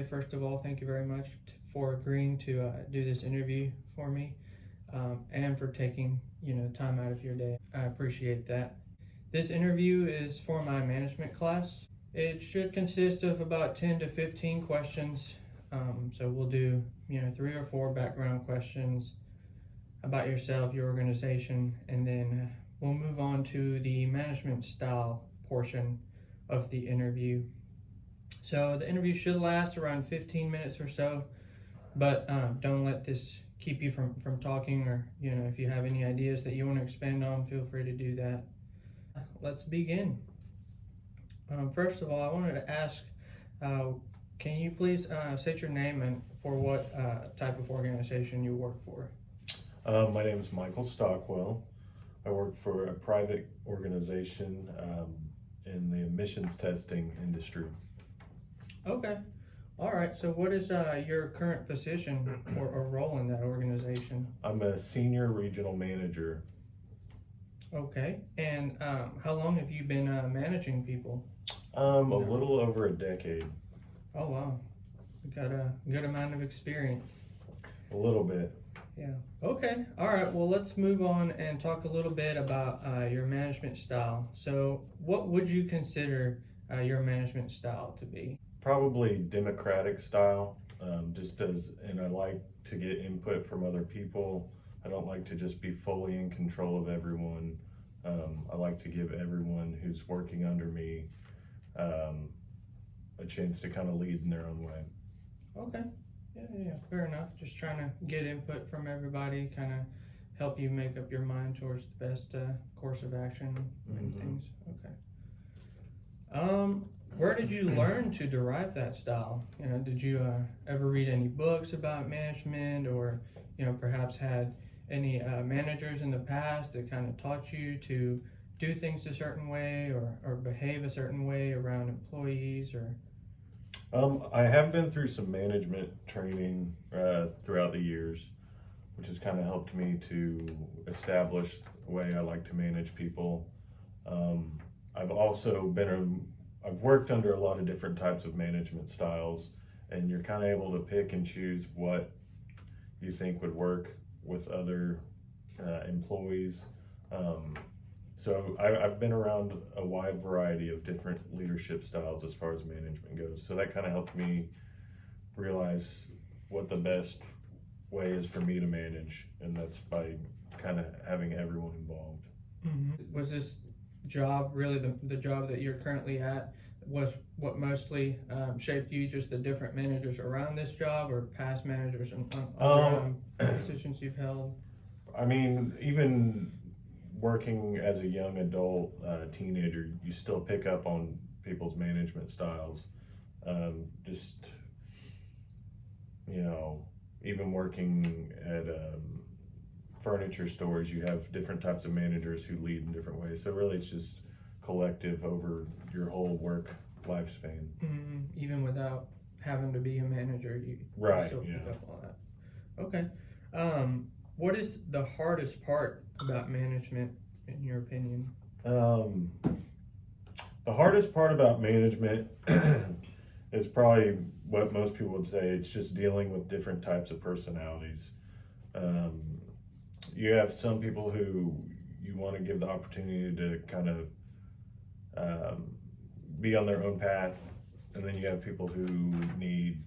First of all, thank you very much for agreeing to do this interview for me, and for taking time out of your day. I appreciate that. This interview is for my management class. It should consist of about 10 to 15 questions. So we'll do 3 or 4 background questions about yourself, your organization, and then we'll move on to the management style portion of the interview. So the interview should last around 15 minutes or so, but don't let this keep you from talking, or if you have any ideas that you want to expand on, feel free to do that. Let's begin. First of all, I wanted to ask, can you please state your name and for what type of organization you work for? My name is Michael Stockwell. I work for a private organization in the emissions testing industry. Okay. All right. So what is your current position or role in that organization? I'm a senior regional manager. Okay. And how long have you been managing people? A little over a decade. Oh, wow. You got a good amount of experience. A little bit. Yeah. Okay. All right. Well, let's move on and talk a little bit about your management style. So what would you consider your management style to be? Probably democratic style, and I like to get input from other people. I don't like to just be fully in control of everyone. I like to give everyone who's working under me a chance to kind of lead in their own way. Okay. Yeah, fair enough. Just trying to get input from everybody, kind of help you make up your mind towards the best course of action and things. Okay. Where did you learn to derive that style? Did you ever read any books about management, or perhaps had any managers in the past that kind of taught you to do things a certain way or behave a certain way around employees? Or I have been through some management training throughout the years, which has kind of helped me to establish the way I like to manage people. I've also I've worked under a lot of different types of management styles, and you're kind of able to pick and choose what you think would work with other employees. So I've been around a wide variety of different leadership styles as far as management goes. So that kind of helped me realize what the best way is for me to manage, and that's by kind of having everyone involved. Mm-hmm. Was this job really the job that you're currently at? Was what mostly shaped you just the different managers around this job, or past managers and other positions you've held? I mean, even working as a young adult, teenager, you still pick up on people's management styles. Even working at furniture stores, you have different types of managers who lead in different ways. So really it's just collective over your whole work lifespan. Mm-hmm. Even without having to be a manager, you still pick up on that. Okay. What is the hardest part about management, in your opinion? The hardest part about management is probably what most people would say. It's just dealing with different types of personalities. You have some people who you want to give the opportunity to kind of be on their own path, and then you have people who need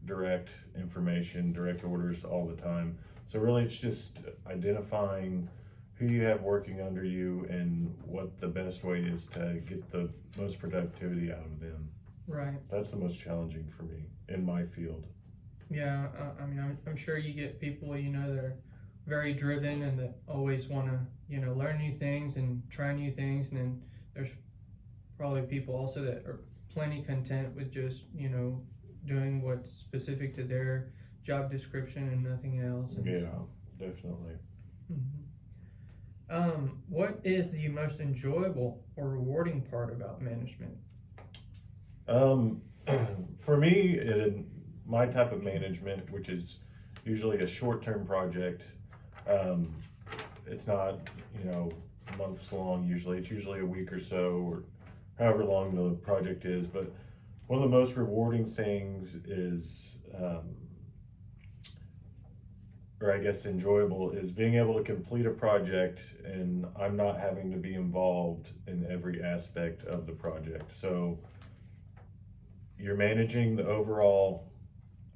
direct information, direct orders all the time. So really it's just identifying who you have working under you and what the best way is to get the most productivity out of them. Right. That's the most challenging for me in my field. Yeah, I'm sure you get people that are very driven and that always want to learn new things and try new things, and then there's probably people also that are plenty content with just doing what's specific to their job description and nothing else. And yeah, definitely. Mm-hmm. What is the most enjoyable or rewarding part about management? For me, my type of management, which is usually a short-term project, it's not months long. Usually it's usually a week or so, or however long the project is. But one of the most rewarding things is, or I guess enjoyable, is being able to complete a project and I'm not having to be involved in every aspect of the project. So you're managing the overall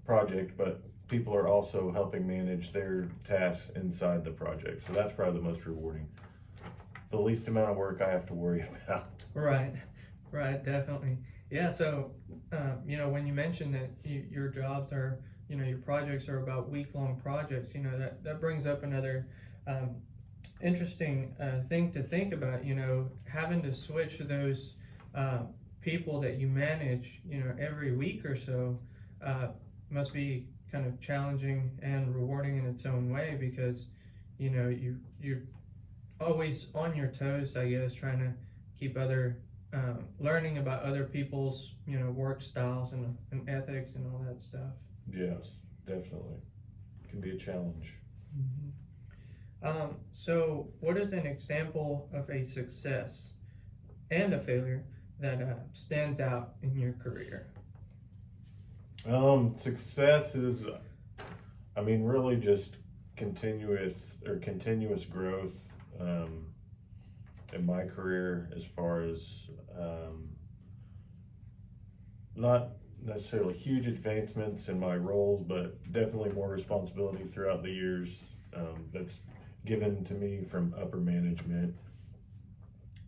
project, but people are also helping manage their tasks inside the project. So that's probably the most rewarding. The least amount of work I have to worry about. Right, right, definitely. Yeah, so, when you mentioned that your jobs are, your projects are about week-long projects, that brings up another interesting thing to think about, having to switch those people that you manage, every week or so must be kind of challenging and rewarding in its own way because, you're always on your toes, I guess, trying to keep learning about other people's, work styles and ethics and all that stuff. Yes, definitely. It can be a challenge. Mm-hmm. So what is an example of a success and a failure that stands out in your career? Success is, really just continuous growth in my career, as far as not necessarily huge advancements in my roles, but definitely more responsibility throughout the years that's given to me from upper management.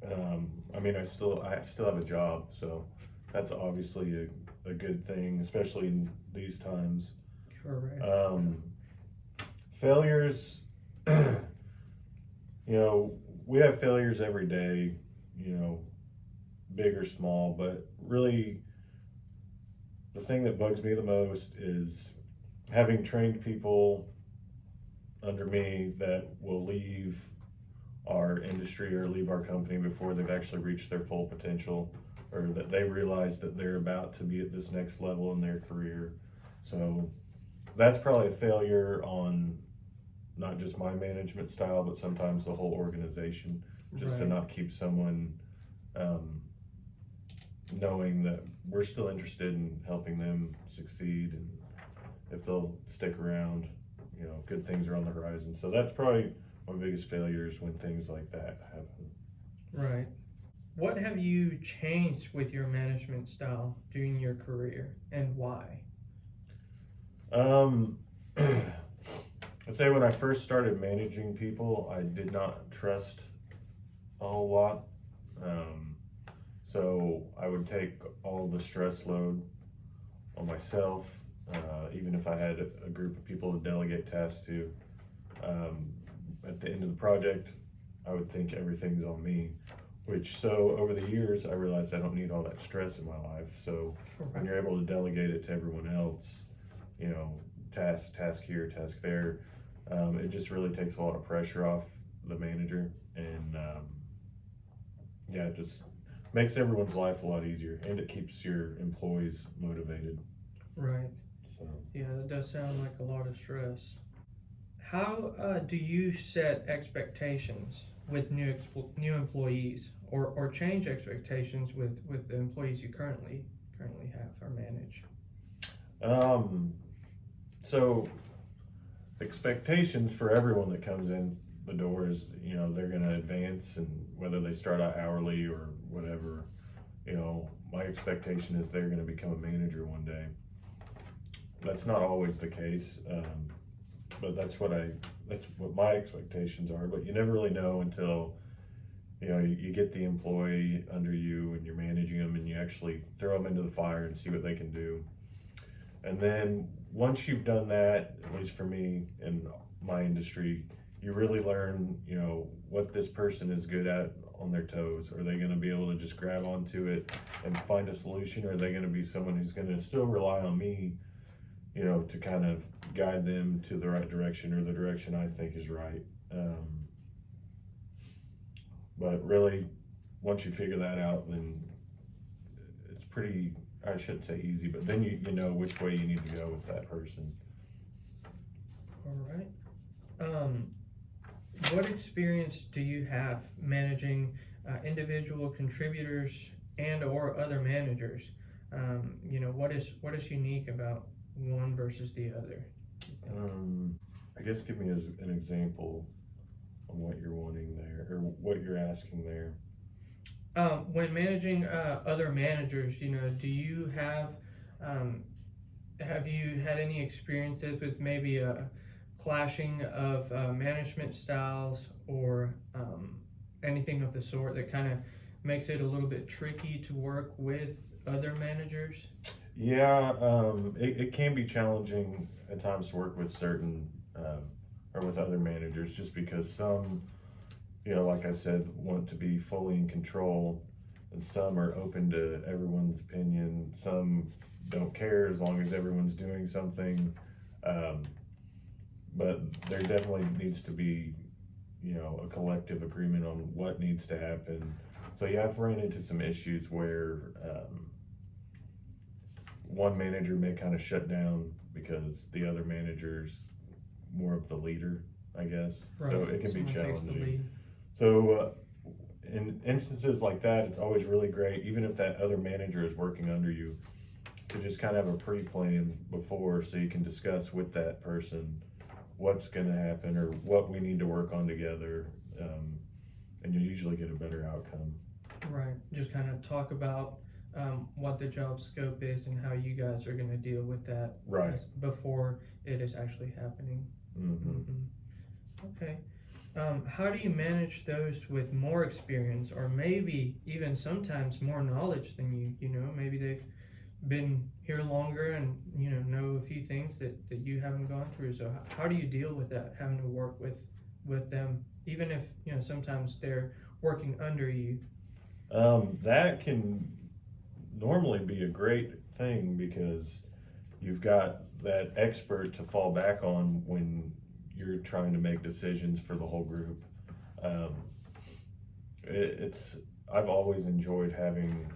I still have a job, so that's obviously a good thing, especially in these times. Correct. Failures, we have failures every day, big or small, but really the thing that bugs me the most is having trained people under me that will leave our industry or leave our company before they've actually reached their full potential, or that they realize that they're about to be at this next level in their career. So that's probably a failure on not just my management style, but sometimes the whole organization, just to not keep someone knowing that we're still interested in helping them succeed, and if they'll stick around, good things are on the horizon. So that's probably my biggest failures, when things like that happen. Right. What have you changed with your management style during your career, and why? I'd say when I first started managing people, I did not trust a whole lot. So I would take all the stress load on myself, even if I had a group of people to delegate tasks to. At the end of the project, I would think everything's on me, so over the years, I realized I don't need all that stress in my life. So when you're able to delegate it to everyone else, task here, task there, it just really takes a lot of pressure off the manager, and it just makes everyone's life a lot easier, and it keeps your employees motivated. Right. So yeah, that does sound like a lot of stress. How do you set expectations with new employees, or change expectations with the employees you currently have or manage? So expectations for everyone that comes in the door is, they're going to advance, and whether they start out hourly or whatever, my expectation is they're going to become a manager one day. That's not always the case, but that's what my expectations are. But you never really know until you get the employee under you and you're managing them, and you actually throw them into the fire and see what they can do. And then once you've done that, at least for me in my industry, you really learn, what this person is good at on their toes. Are they going to be able to just grab onto it and find a solution? Or are they going to be someone who's going to still rely on me, to kind of guide them to the right direction, or the direction I think is right? But really, once you figure that out, then it's pretty, I shouldn't say easy, but then you know which way you need to go with that person. All right. What experience do you have managing individual contributors and or other managers? You know, what is unique about one versus the other? I guess give me an example on what you're wanting there, or what you're asking there. When managing other managers, you know, do you have you had any experiences with maybe a clashing of management styles, or anything of the sort that kind of makes it a little bit tricky to work with other managers? Yeah, it can be challenging at times to work with certain or with other managers, just because some, you know, like I said, want to be fully in control, and some are open to everyone's opinion. Some don't care as long as everyone's doing something. But there definitely needs to be, you know, a collective agreement on what needs to happen. So yeah, I've run into some issues where one manager may kind of shut down because the other manager's more of the leader, I guess. Right. So it can Someone be takes the challenging. lead. So in instances like that, it's always really great, even if that other manager is working under you, to just kind of have a pre-plan before, so you can discuss with that person what's going to happen or what we need to work on together, and you usually get a better outcome. Right. Just kind of talk about what the job scope is and how you guys are going to deal with that, Right. before it is actually happening. Okay. How do you manage those with more experience, or maybe even sometimes more knowledge than you? You know, maybe they've been here longer and, you know a few things that you haven't gone through. So how do you deal with that, having to work with them, even if, you know, sometimes they're working under you? That can normally be a great thing, because you've got that expert to fall back on when you're trying to make decisions for the whole group. I've always enjoyed having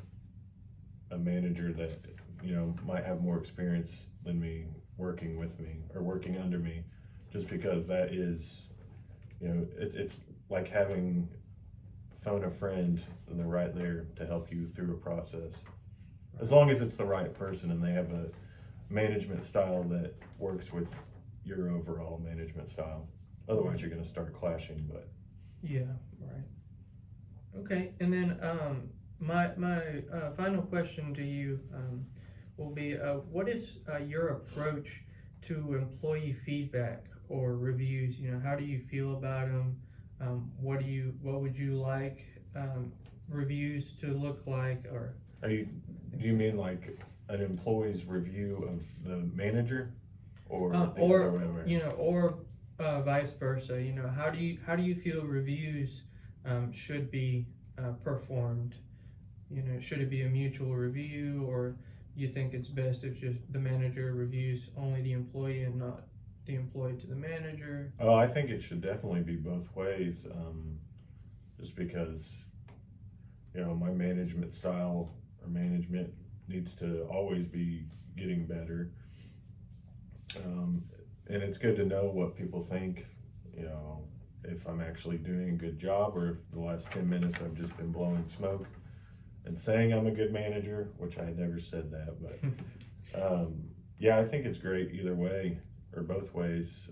a manager that, you know, might have more experience than me working with me or working under me, just because that is, you know, it's like having phone a friend and they're right there to help you through a process, as long as it's the right person and they have a management style that works with your overall management style. Otherwise you're going to start clashing. But yeah, right. Okay. And then my final question to you will be, what is your approach to employee feedback or reviews? You know, how do you feel about them? What would you like reviews to look like? Or do you mean like an employee's review of the manager, or you know, or vice versa? You know, how do you feel reviews should be performed? You know, should it be a mutual review, or you think it's best if just the manager reviews only the employee and not the employee to the manager? Oh, I think it should definitely be both ways, just because, you know, my management style or management needs to always be getting better. And it's good to know what people think, you know, if I'm actually doing a good job, or if the last 10 minutes I've just been blowing smoke and saying I'm a good manager, which I had never said that. But yeah, I think it's great either way, or both ways.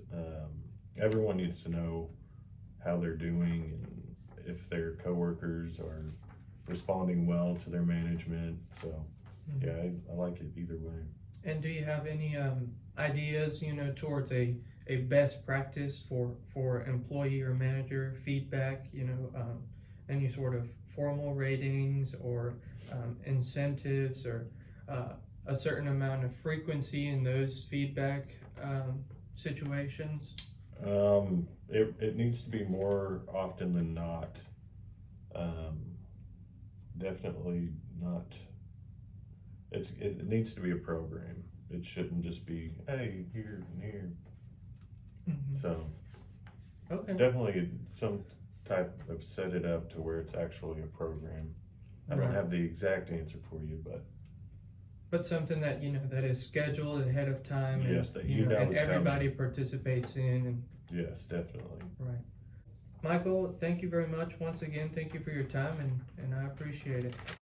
Everyone needs to know how they're doing and if their coworkers are responding well to their management. So yeah, I like it either way. And do you have any ideas, you know, towards a best practice for employee or manager feedback? You know, any sort of formal ratings or incentives, or a certain amount of frequency in those feedback situations? It needs to be more often than not. Definitely not. It needs to be a program. It shouldn't just be, hey, here and here. So okay, definitely some type of set it up to where it's actually a program. I don't have the exact answer for you, but something that, you know, that is scheduled ahead of time. Yes, and, that you know and is everybody coming. participates in. And Yes, definitely. right. Michael, thank you very much once again. Thank you for your time, and I appreciate it.